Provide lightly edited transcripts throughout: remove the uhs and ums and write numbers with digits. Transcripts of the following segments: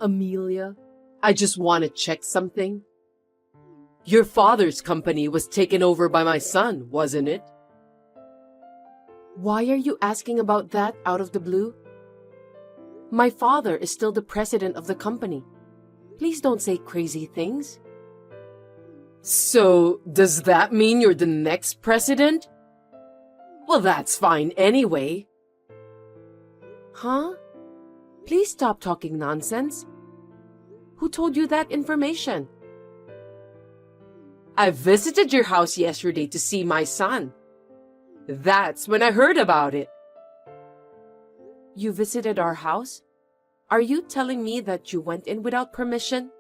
Amelia, I just want to check something. Your father's company was taken over by my son, wasn't it? Why are you asking about that out of the blue? My father is still the president of the company. Please don't say crazy things. So, does that mean you're the next president? Well, that's fine anyway. Huh? Please stop talking nonsense. Who told you that information? I visited your house yesterday to see my son. That's when I heard about it. You visited our house? Are you telling me that you went in without permission?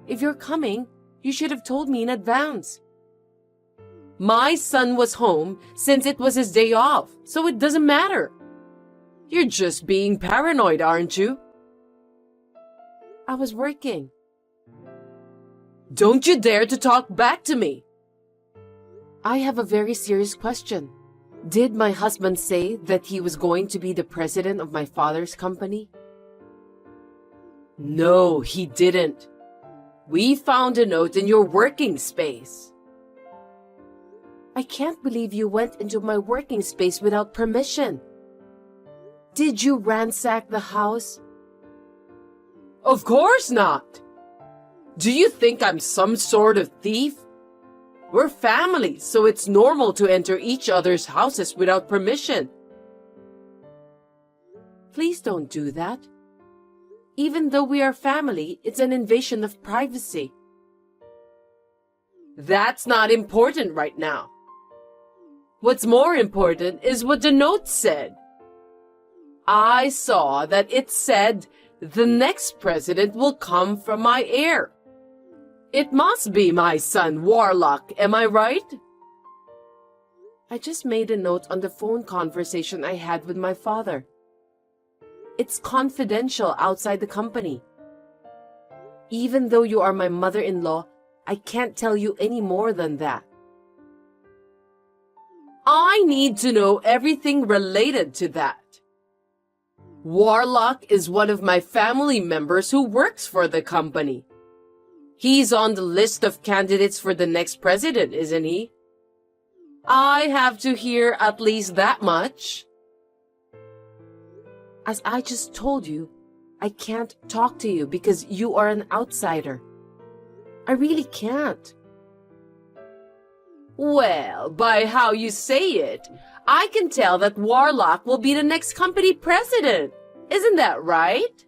If you're coming, you should have told me in advance. My son was home since it was his day off, so it doesn't matter. You're just being paranoid, aren't you? I was working. Don't you dare to talk back to me. I have a very serious question. Did my husband say that he was going to be the president of my father's company? No, he didn't. We found a note in your working space. I can't believe you went into my working space without permission. Did you ransack the house? Of course not. Do you think I'm some sort of thief? We're family, so it's normal to enter each other's houses without permission. Please don't do that. Even though we are family, it's an invasion of privacy. That's not important right now. What's more important is what the note said. I saw that it said, "The next president will come from my heir." It must be my son, Warlock, am I right? I just made a note on the phone conversation I had with my father. It's confidential outside the company. Even though you are my mother-in-law, I can't tell you any more than that. I need to know everything related to that. Warlock is one of my family members who works for the company. He's on the list of candidates for the next president, isn't he? I have to hear at least that much. As I just told you, I can't talk to you because you are an outsider. I really can't. Well, by how you say it, I can tell that Warlock will be the next company president. Isn't that right?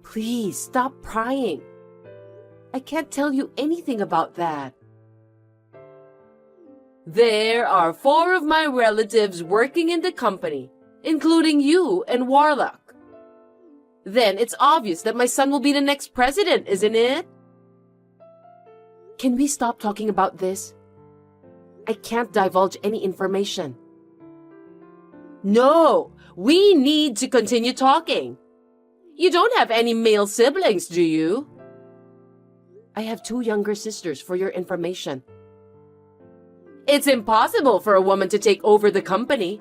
Please stop prying. I can't tell you anything about that. There are 4 of my relatives working in the company, including you and Warlock. Then it's obvious that my son will be the next president, isn't it? Can we stop talking about this? I can't divulge any information. No, we need to continue talking. You don't have any male siblings, do you? I have 2 younger sisters, for your information. It's impossible for a woman to take over the company.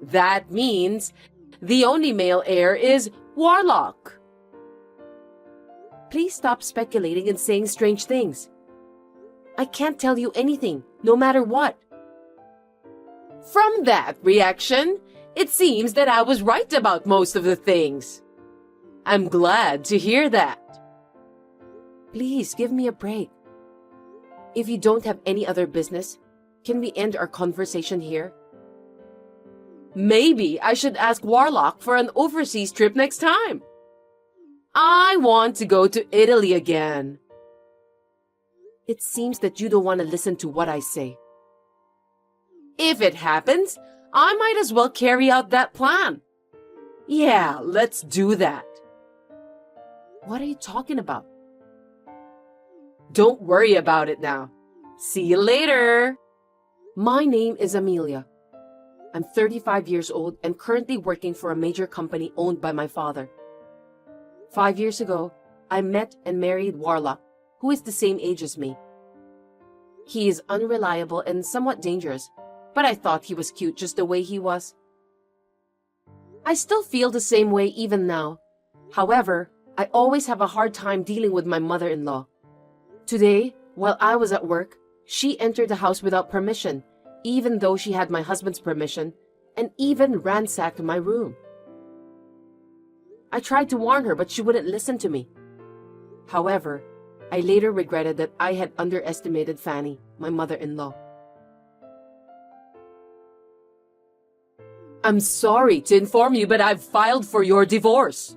That means the only male heir is Warlock. Please stop speculating and saying strange things. I can't tell you anything, no matter what. From that reaction, it seems that I was right about most of the things. I'm glad to hear that. Please give me a break. If you don't have any other business, can we end our conversation here? Maybe I should ask Warlock for an overseas trip next time. I want to go to Italy again. It seems that you don't want to listen to what I say. If it happens, I might as well carry out that plan. Yeah, let's do that. What are you talking about? Don't worry about it now. See you later. My name is Amelia. I'm 35 years old and currently working for a major company owned by my father. 5 years ago, I met and married Warlock, who is the same age as me. He is unreliable and somewhat dangerous, but I thought he was cute just the way he was. I still feel the same way even now. However, I always have a hard time dealing with my mother-in-law. Today, while I was at work, she entered the house without permission, even though she had my husband's permission, and even ransacked my room. I tried to warn her, but she wouldn't listen to me. However, I later regretted that I had underestimated Fanny, my mother-in-law. I'm sorry to inform you, but I've filed for your divorce.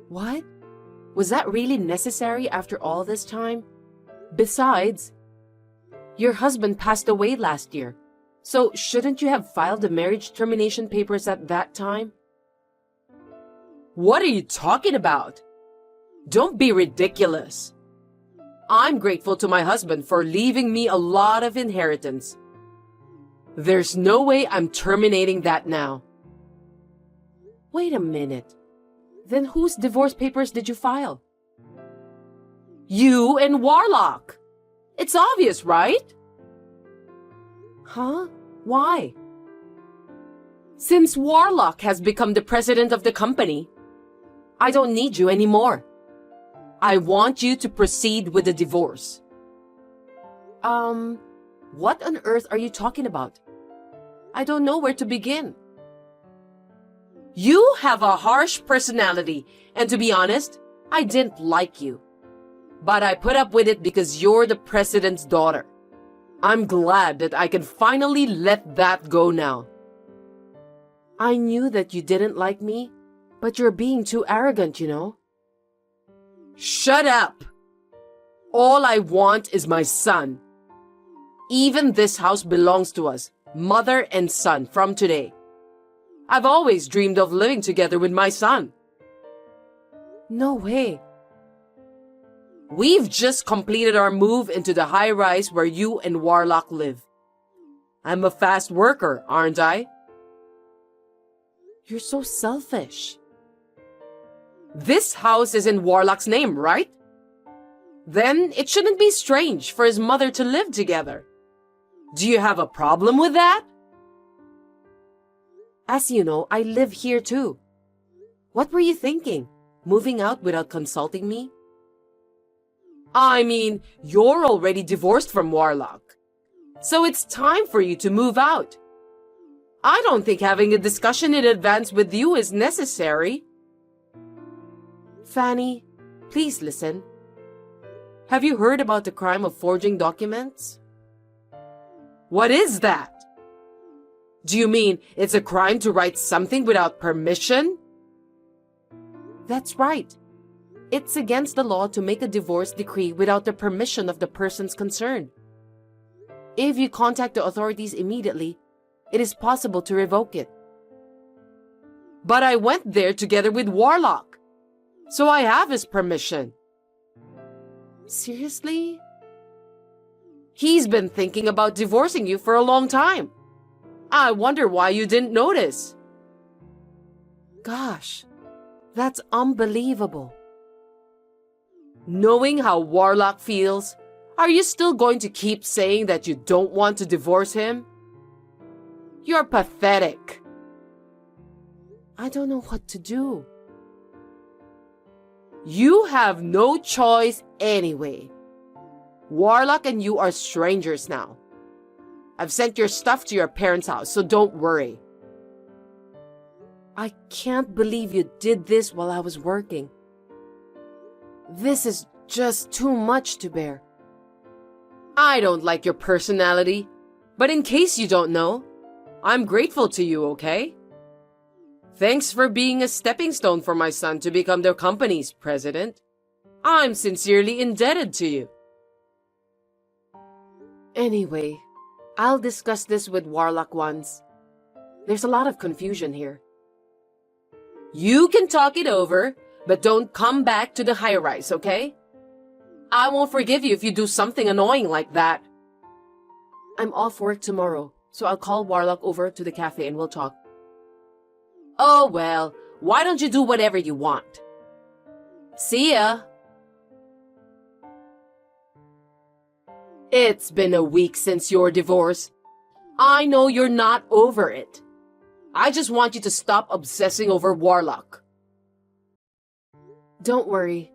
What? Was that really necessary after all this time? Besides, your husband passed away last year, so shouldn't you have filed the marriage termination papers at that time? What are you talking about? Don't be ridiculous. I'm grateful to my husband for leaving me a lot of inheritance. There's no way I'm terminating that now. Wait a minute. Then whose divorce papers did you file? You and Warlock. It's obvious, right? Huh? Why? Since Warlock has become the president of the company, I don't need you anymore. I want you to proceed with the divorce. What on earth are you talking about? I don't know where to begin. You have a harsh personality, and to be honest, I didn't like you. But I put up with it because you're the president's daughter. I'm glad that I can finally let that go now. I knew that you didn't like me, but you're being too arrogant, you know. Shut up! All I want is my son. Even this house belongs to us, mother and son, from today. I've always dreamed of living together with my son. No way. We've just completed our move into the high-rise where you and Warlock live. I'm a fast worker, aren't I? You're so selfish. This house is in Warlock's name, right? Then it shouldn't be strange for his mother to live together. Do you have a problem with that? As you know, I live here too. What were you thinking? Moving out without consulting me? I mean, you're already divorced from Warlock. So it's time for you to move out. I don't think having a discussion in advance with you is necessary. Fanny, please listen. Have you heard about the crime of forging documents? What is that? Do you mean it's a crime to write something without permission? That's right. It's against the law to make a divorce decree without the permission of the persons concerned. If you contact the authorities immediately, it is possible to revoke it. But I went there together with Warlock, so I have his permission. Seriously? He's been thinking about divorcing you for a long time. I wonder why you didn't notice. Gosh, that's unbelievable. Knowing how Warlock feels, are you still going to keep saying that you don't want to divorce him? You're pathetic. I don't know what to do. You have no choice anyway. Warlock and you are strangers now. I've sent your stuff to your parents' house, so don't worry. I can't believe you did this while I was working. This is just too much to bear. I don't like your personality, but in case you don't know, I'm grateful to you, okay? Thanks for being a stepping stone for my son to become their company's president. I'm sincerely indebted to you. Anyway, I'll discuss this with Warlock once. There's a lot of confusion here. You can talk it over, but don't come back to the high-rise, okay? I won't forgive you if you do something annoying like that. I'm off work tomorrow, so I'll call Warlock over to the cafe and we'll talk. Oh well, why don't you do whatever you want? See ya! It's been a week since your divorce. I know you're not over it. I just want you to stop obsessing over Warlock. Don't worry.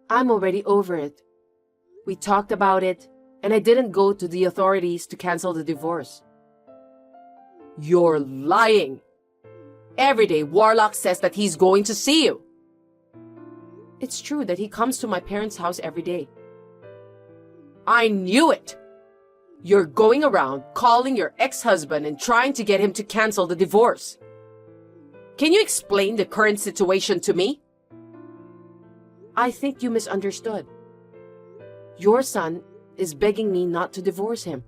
I'm already over it. We talked about it, and I didn't go to the authorities to cancel the divorce. You're lying. Every day, Warlock says that he's going to see you. It's true that he comes to my parents' house every day. I knew it. You're going around calling your ex-husband and trying to get him to cancel the divorce. Can you explain the current situation to me? I think you misunderstood. Your son is begging me not to divorce him.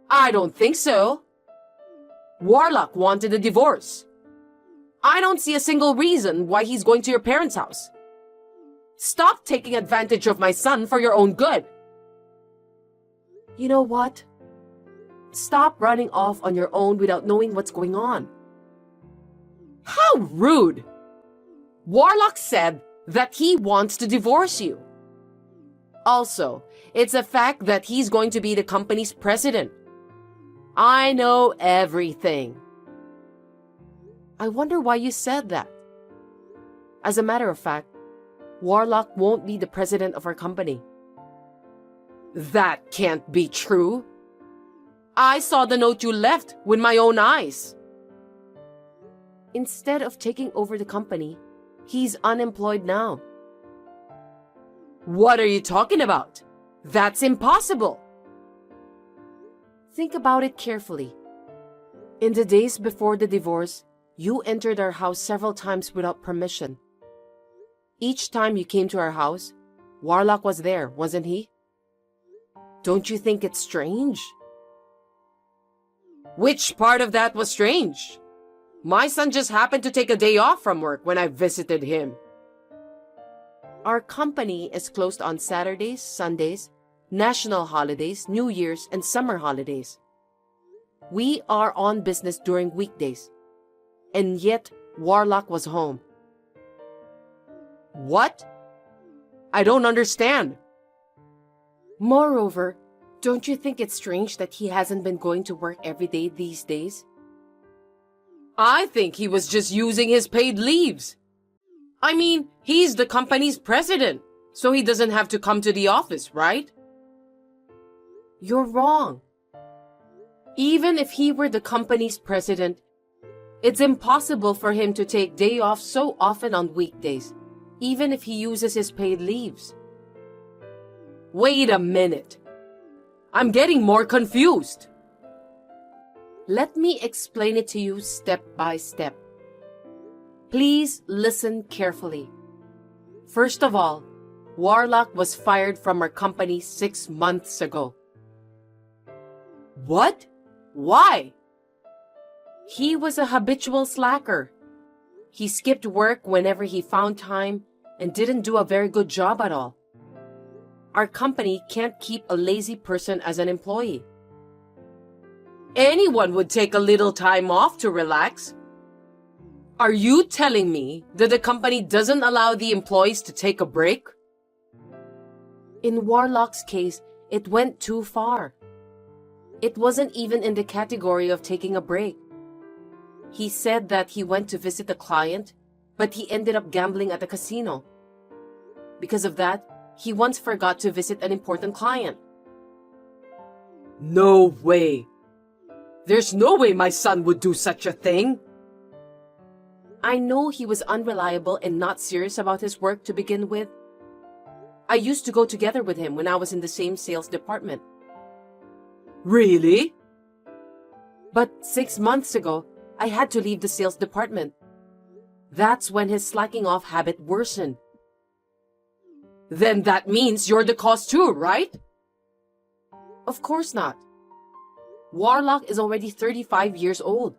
I don't think so. Warlock wanted a divorce. I don't see a single reason why he's going to your parents' house. Stop taking advantage of my son for your own good. You know what? Stop running off on your own without knowing what's going on. How rude! Warlock said that he wants to divorce you. Also, it's a fact that he's going to be the company's president. I know everything. I wonder why you said that. As a matter of fact, Warlock won't be the president of our company. That can't be true. I saw the note you left with my own eyes. Instead of taking over the company, he's unemployed now. What are you talking about? That's impossible. Think about it carefully. In the days before the divorce, you entered our house several times without permission. Each time you came to our house, Warlock was there, wasn't he? Don't you think it's strange? Which part of that was strange? My son just happened to take a day off from work when I visited him. Our company is closed on Saturdays, Sundays, national holidays, New Year's, and summer holidays. We are on business during weekdays. And yet, Warlock was home. What? I don't understand. Moreover, don't you think it's strange that he hasn't been going to work every day these days? I think he was just using his paid leaves. I mean, he's the company's president, so he doesn't have to come to the office, right? You're wrong. Even if he were the company's president, it's impossible for him to take day off so often on weekdays, even if he uses his paid leaves. Wait a minute. I'm getting more confused. Let me explain it to you step by step. Please listen carefully. First of all, Warlock was fired from our company 6 months ago. What? Why? He was a habitual slacker. He skipped work whenever he found time and didn't do a very good job at all. Our company can't keep a lazy person as an employee. Anyone would take a little time off to relax. Are you telling me that the company doesn't allow the employees to take a break? In Warlock's case, it went too far. It wasn't even in the category of taking a break. He said that he went to visit a client, but he ended up gambling at a casino. Because of that, he once forgot to visit an important client. No way. There's no way my son would do such a thing. I know he was unreliable and not serious about his work to begin with. I used to go together with him when I was in the same sales department. Really? But 6 months ago, I had to leave the sales department. That's when his slacking off habit worsened. Then that means you're the cause too, right? Of course not. Warlock is already 35 years old.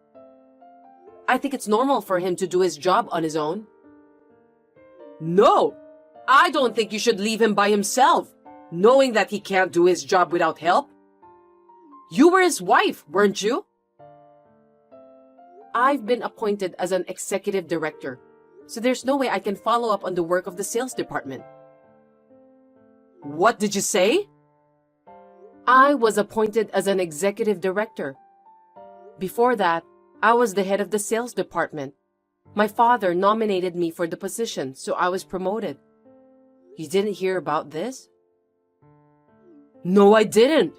I think it's normal for him to do his job on his own. No, I don't think you should leave him by himself, knowing that he can't do his job without help. You were his wife, weren't you? I've been appointed as an executive director, so there's no way I can follow up on the work of the sales department. What did you say? I was appointed as an executive director. Before that, I was the head of the sales department. My father nominated me for the position, so I was promoted. You didn't hear about this? No, I didn't.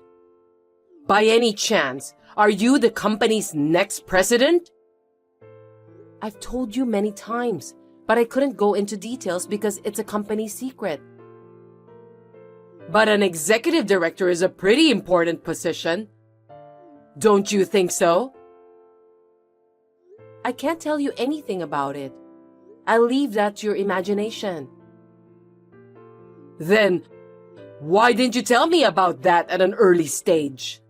By any chance, are you the company's next president? I've told you many times, but I couldn't go into details because it's a company secret. But an executive director is a pretty important position. Don't you think so? I can't tell you anything about it. I'll leave that to your imagination. Then, why didn't you tell me about that at an early stage?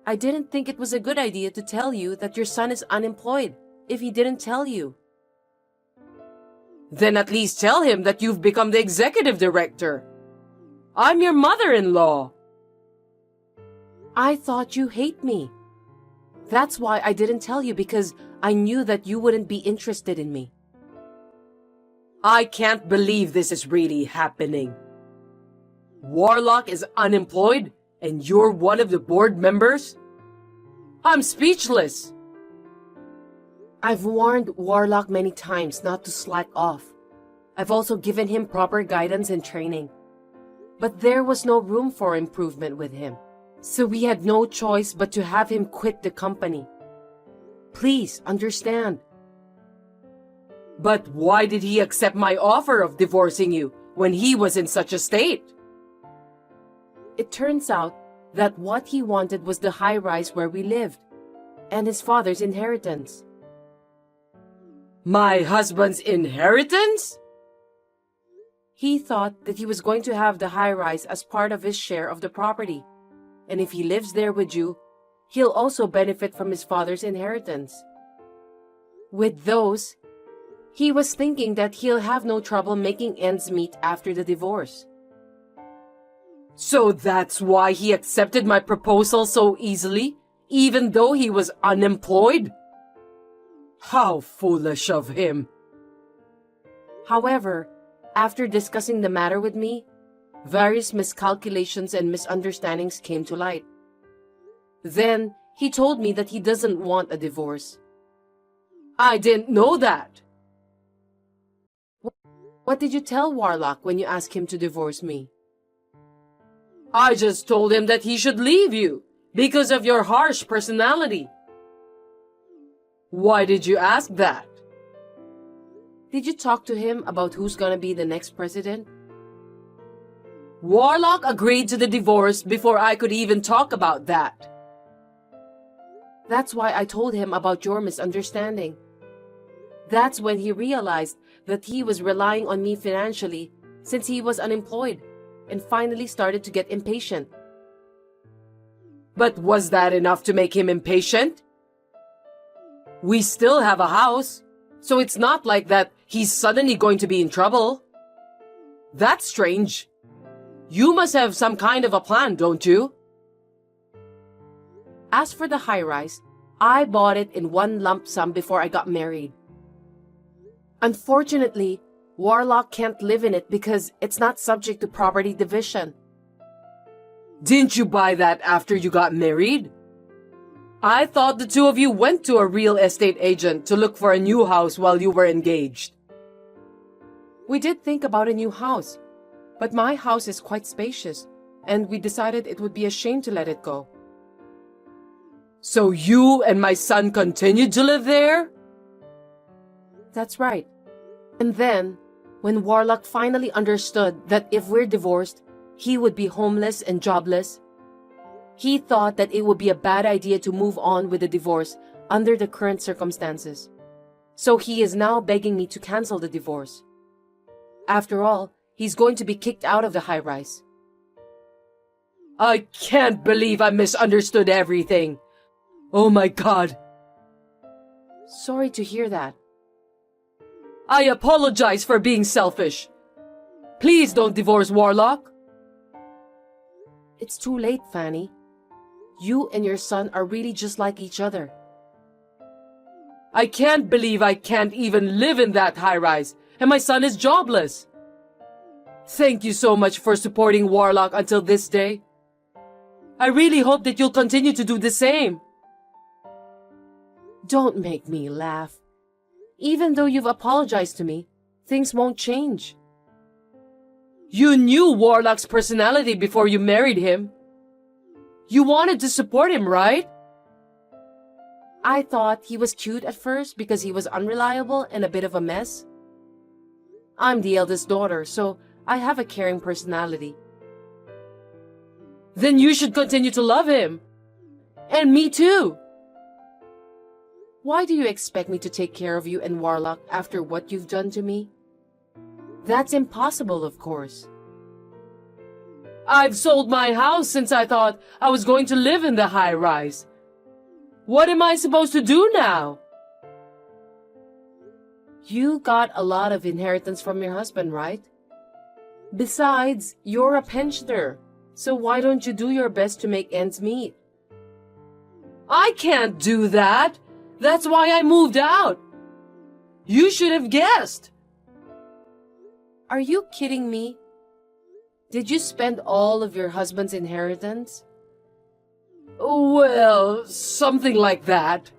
I didn't think it was a good idea to tell you that your son is unemployed if he didn't tell you. Then at least tell him that you've become the executive director. I'm your mother-in-law. I thought you hate me. That's why I didn't tell you, because I knew that you wouldn't be interested in me. I can't believe this is really happening. Warlock is unemployed and you're one of the board members? I'm speechless. I've warned Warlock many times not to slack off. I've also given him proper guidance and training. But there was no room for improvement with him. So we had no choice but to have him quit the company. Please understand. But why did he accept my offer of divorcing you when he was in such a state? It turns out that what he wanted was the high-rise where we lived, and his father's inheritance. My husband's inheritance? He thought that he was going to have the high-rise as part of his share of the property, and if he lives there with you, he'll also benefit from his father's inheritance. With those, he was thinking that he'll have no trouble making ends meet after the divorce. So that's why he accepted my proposal so easily, even though he was unemployed? How foolish of him. However, after discussing the matter with me, various miscalculations and misunderstandings came to light. Then, he told me that he doesn't want a divorce. I didn't know that. What did you tell Warlock when you asked him to divorce me? I just told him that he should leave you because of your harsh personality. Why did you ask that? Did you talk to him about who's gonna be the next president? Warlock agreed to the divorce before I could even talk about that. That's why I told him about your misunderstanding. That's when he realized that he was relying on me financially since he was unemployed, and finally started to get impatient. But was that enough to make him impatient? We still have a house, so it's not like that he's suddenly going to be in trouble. That's strange. You must have some kind of a plan, don't you? As for the high-rise, I bought it in one lump sum before I got married. Unfortunately, Warlock can't live in it because it's not subject to property division. Didn't you buy that after you got married? I thought the two of you went to a real estate agent to look for a new house while you were engaged. We did think about a new house, but my house is quite spacious, and we decided it would be a shame to let it go. So you and my son continued to live there? That's right. And then, when Warlock finally understood that if we're divorced, he would be homeless and jobless, he thought that it would be a bad idea to move on with the divorce under the current circumstances. So he is now begging me to cancel the divorce. After all, he's going to be kicked out of the high-rise. I can't believe I misunderstood everything. Oh my God. Sorry to hear that. I apologize for being selfish. Please don't divorce Warlock. It's too late, Fanny. You and your son are really just like each other. I can't believe I can't even live in that high-rise, and my son is jobless. Thank you so much for supporting Warlock until this day. I really hope that you'll continue to do the same. Don't make me laugh. Even though you've apologized to me, things won't change. You knew Warlock's personality before you married him. You wanted to support him, right? I thought he was cute at first because he was unreliable and a bit of a mess. I'm the eldest daughter, so I have a caring personality. Then you should continue to love him. And me too. Why do you expect me to take care of you and Warlock after what you've done to me? That's impossible, of course. I've sold my house since I thought I was going to live in the high-rise. What am I supposed to do now? You got a lot of inheritance from your husband, right? Besides, you're a pensioner, so why don't you do your best to make ends meet? I can't do that. That's why I moved out. You should have guessed. Are you kidding me? Did you spend all of your husband's inheritance? Well, something like that.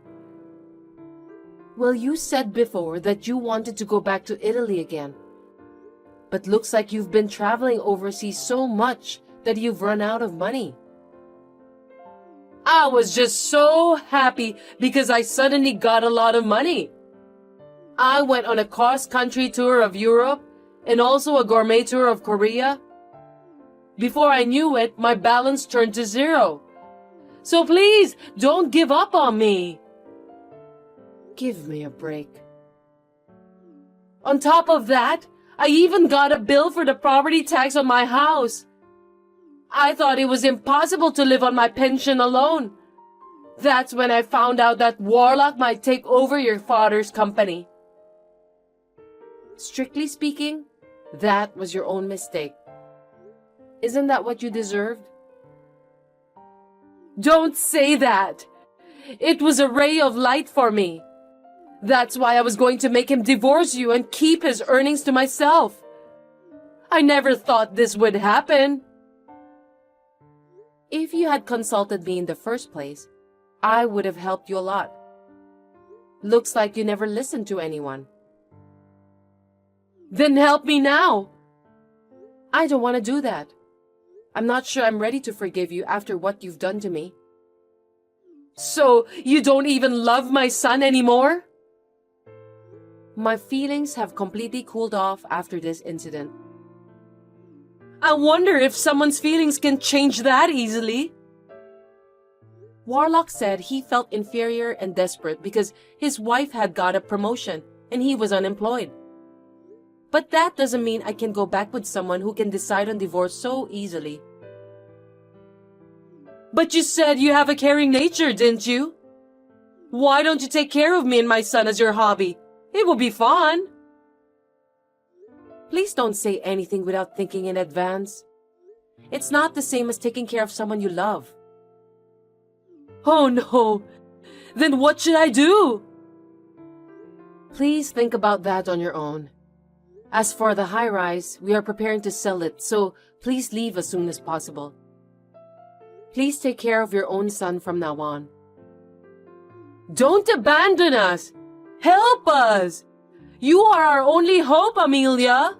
Well, you said before that you wanted to go back to Italy again. But looks like you've been traveling overseas so much that you've run out of money. I was just so happy because I suddenly got a lot of money. I went on a cross-country tour of Europe and also a gourmet tour of Korea. Before I knew it, my balance turned to zero. So please, don't give up on me. Give me a break. On top of that, I even got a bill for the property tax on my house. I thought it was impossible to live on my pension alone. That's when I found out that Warlock might take over your father's company. Strictly speaking, that was your own mistake. Isn't that what you deserved? Don't say that. It was a ray of light for me. That's why I was going to make him divorce you and keep his earnings to myself. I never thought this would happen. If you had consulted me in the first place, I would have helped you a lot. Looks like you never listened to anyone. Then help me now. I don't want to do that. I'm not sure I'm ready to forgive you after what you've done to me. So you don't even love my son anymore? My feelings have completely cooled off after this incident. I wonder if someone's feelings can change that easily. Warlock said he felt inferior and desperate because his wife had got a promotion and he was unemployed. But that doesn't mean I can go back with someone who can decide on divorce so easily. But you said you have a caring nature, didn't you? Why don't you take care of me and my son as your hobby? It will be fun. Please don't say anything without thinking in advance. It's not the same as taking care of someone you love. Oh no! Then what should I do? Please think about that on your own. As for the high-rise, we are preparing to sell it, so please leave as soon as possible. Please take care of your own son from now on. Don't abandon us! Help us! You are our only hope, Amelia!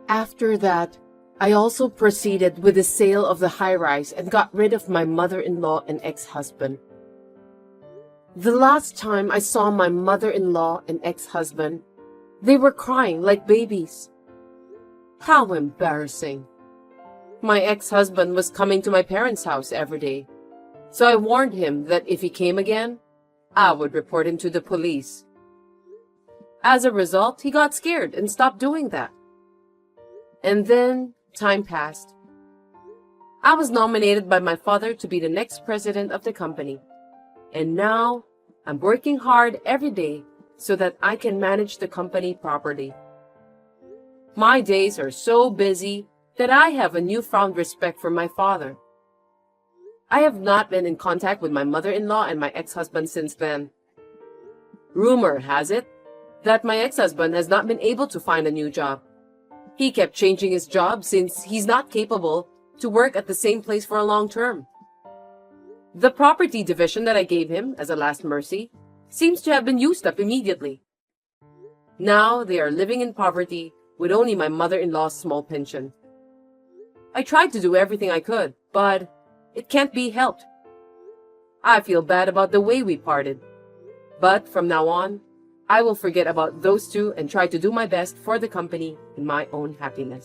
After that, I also proceeded with the sale of the high-rise and got rid of my mother-in-law and ex-husband. The last time I saw my mother-in-law and ex-husband, they were crying like babies. How embarrassing. My ex-husband was coming to my parents' house every day, so I warned him that if he came again, I would report him to the police. As a result, he got scared and stopped doing that. And then time passed. I was nominated by my father to be the next president of the company. And now, I'm working hard every day so that I can manage the company properly. My days are so busy that I have a newfound respect for my father. I have not been in contact with my mother-in-law and my ex-husband since then. Rumor has it that my ex-husband has not been able to find a new job. He kept changing his job since he's not capable to work at the same place for a long term. The property division that I gave him as a last mercy seems to have been used up immediately. Now they are living in poverty with only my mother-in-law's small pension. I tried to do everything I could, but it can't be helped. I feel bad about the way we parted. But from now on, I will forget about those two and try to do my best for the company and my own happiness.